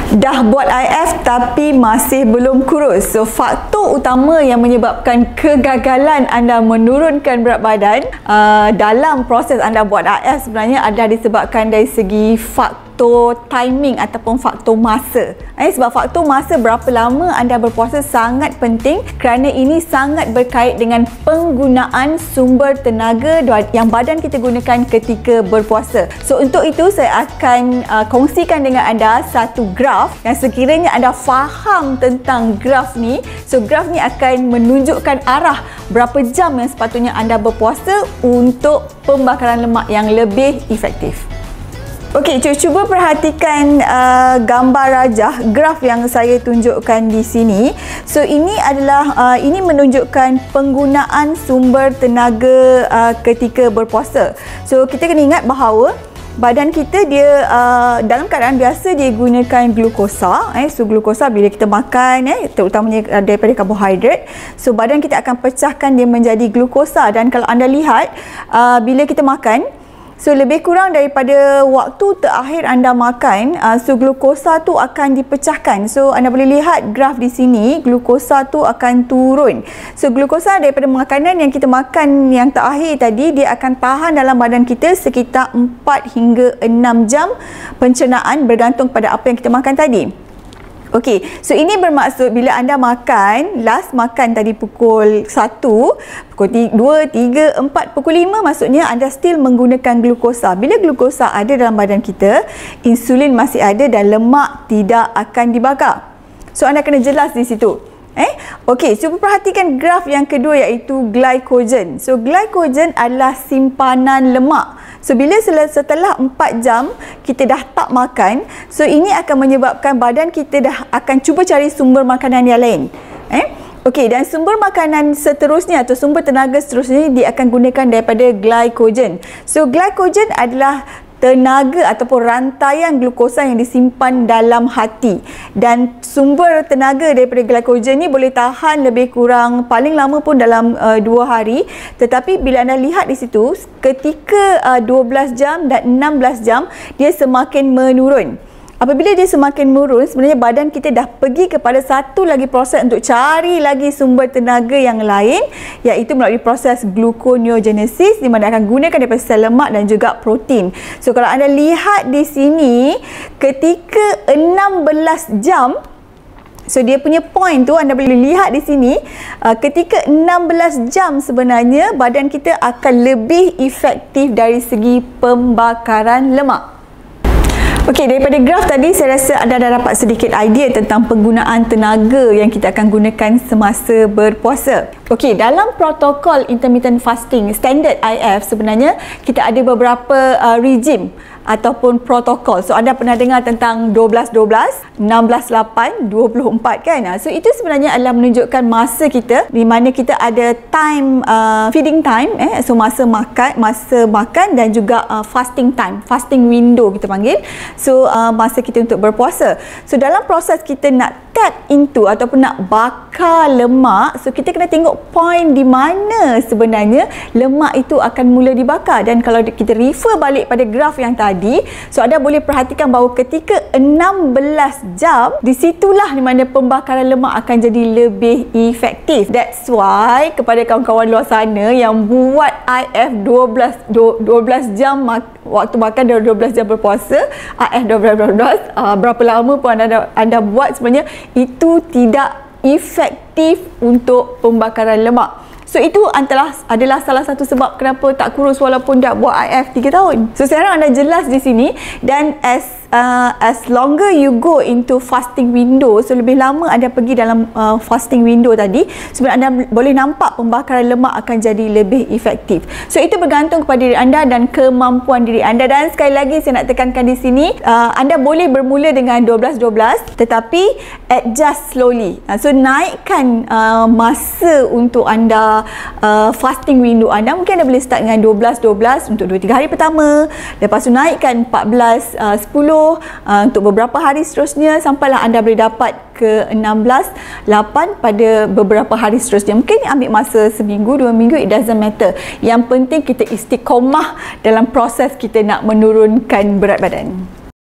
Dah buat IF tapi masih belum kurus. So, faktor utama yang menyebabkan kegagalan anda menurunkan berat badan dalam proses anda buat IF sebenarnya adalah disebabkan dari segi faktor timing ataupun faktor masa. Sebab faktor masa berapa lama anda berpuasa sangat penting kerana ini sangat berkait dengan penggunaan sumber tenaga yang badan kita gunakan ketika berpuasa. So, untuk itu saya akan kongsikan dengan anda satu graf yang sekiranya anda faham tentang graf ni, so graf ni akan menunjukkan arah berapa jam yang sepatutnya anda berpuasa untuk pembakaran lemak yang lebih efektif. Okey, cuba perhatikan gambar rajah graf yang saya tunjukkan di sini. So ini adalah ini menunjukkan penggunaan sumber tenaga ketika berpuasa. So kita kena ingat bahawa badan kita dia dalam keadaan biasa dia gunakan glukosa. So glukosa bila kita makan terutamanya daripada karbohidrat, so badan kita akan pecahkan dia menjadi glukosa. Dan kalau anda lihat bila kita makan, so lebih kurang daripada waktu terakhir anda makan, so glukosa tu akan dipecahkan. So anda boleh lihat graf di sini, glukosa tu akan turun. So glukosa daripada makanan yang kita makan yang terakhir tadi, dia akan tahan dalam badan kita sekitar 4 hingga 6 jam pencernaan bergantung pada apa yang kita makan tadi. Okey, so ini bermaksud bila anda makan, last makan tadi pukul 1, pukul 2, 3, 4, pukul 5, maksudnya anda still menggunakan glukosa. Bila glukosa ada dalam badan kita, insulin masih ada dan lemak tidak akan dibakar. So anda kena jelas di situ. Okey, cuba perhatikan graf yang kedua iaitu glycogen. So glycogen adalah simpanan lemak. So bila setelah 4 jam kita dah tak makan, so ini akan menyebabkan badan kita dah akan cuba cari sumber makanan yang lain. Okey, dan sumber makanan seterusnya atau sumber tenaga seterusnya dia akan gunakan daripada glycogen. So glycogen adalah tenaga ataupun rantaian glukosa yang disimpan dalam hati, dan sumber tenaga daripada glycogen ni boleh tahan lebih kurang paling lama pun dalam 2 hari. Tetapi bila anda lihat di situ, ketika 12 jam dan 16 jam dia semakin menurun. Apabila dia semakin menurun, sebenarnya badan kita dah pergi kepada satu lagi proses untuk cari lagi sumber tenaga yang lain, iaitu melalui proses gluconeogenesis di mana akan gunakan daripada sel lemak dan juga protein. So kalau anda lihat di sini, ketika 16 jam, so dia punya point tu anda boleh lihat di sini, ketika 16 jam sebenarnya badan kita akan lebih efektif dari segi pembakaran lemak. Okey, daripada graf tadi saya rasa anda dah dapat sedikit idea tentang penggunaan tenaga yang kita akan gunakan semasa berpuasa. Okey, dalam protokol intermittent fasting standard IF sebenarnya kita ada beberapa regime ataupun protokol. So anda pernah dengar tentang 12-12, 16-8, 24 kan? So itu sebenarnya adalah menunjukkan masa kita di mana kita ada time feeding time, so masa makan dan juga fasting time, fasting window kita panggil. So masa kita untuk berpuasa. So dalam proses kita nak tap into ataupun nak bakar lemak, so kita kena tengok point di mana sebenarnya lemak itu akan mula dibakar. Dan kalau kita refer balik pada graf yang tadi, so anda boleh perhatikan bahawa ketika 16 jam, di situlah di mana pembakaran lemak akan jadi lebih efektif. That's why kepada kawan-kawan luar sana yang buat IF 12 jam waktu makan dan 12 jam berpuasa, IF 12 berapa lama pun anda buat, sebenarnya itu tidak efektif untuk pembakaran lemak. So itu adalah salah satu sebab kenapa tak kurus walaupun dah buat IF 3 tahun. So saya harap anda jelas di sini, dan as longer you go into fasting window, so lebih lama anda pergi dalam fasting window tadi, sebenarnya anda boleh nampak pembakaran lemak akan jadi lebih efektif. So itu bergantung kepada diri anda dan kemampuan diri anda. Dan sekali lagi saya nak tekankan di sini, anda boleh bermula dengan 12-12 tetapi adjust slowly. So naikkan masa untuk anda fasting window anda. Mungkin anda boleh start dengan 12-12 untuk 2-3 hari pertama, lepas tu naikkan 14-10 untuk beberapa hari seterusnya, sampailah anda boleh dapat ke 16-8 pada beberapa hari seterusnya. Mungkin ambil masa seminggu, 2 minggu, it doesn't matter. Yang penting kita istiqomah dalam proses kita nak menurunkan berat badan.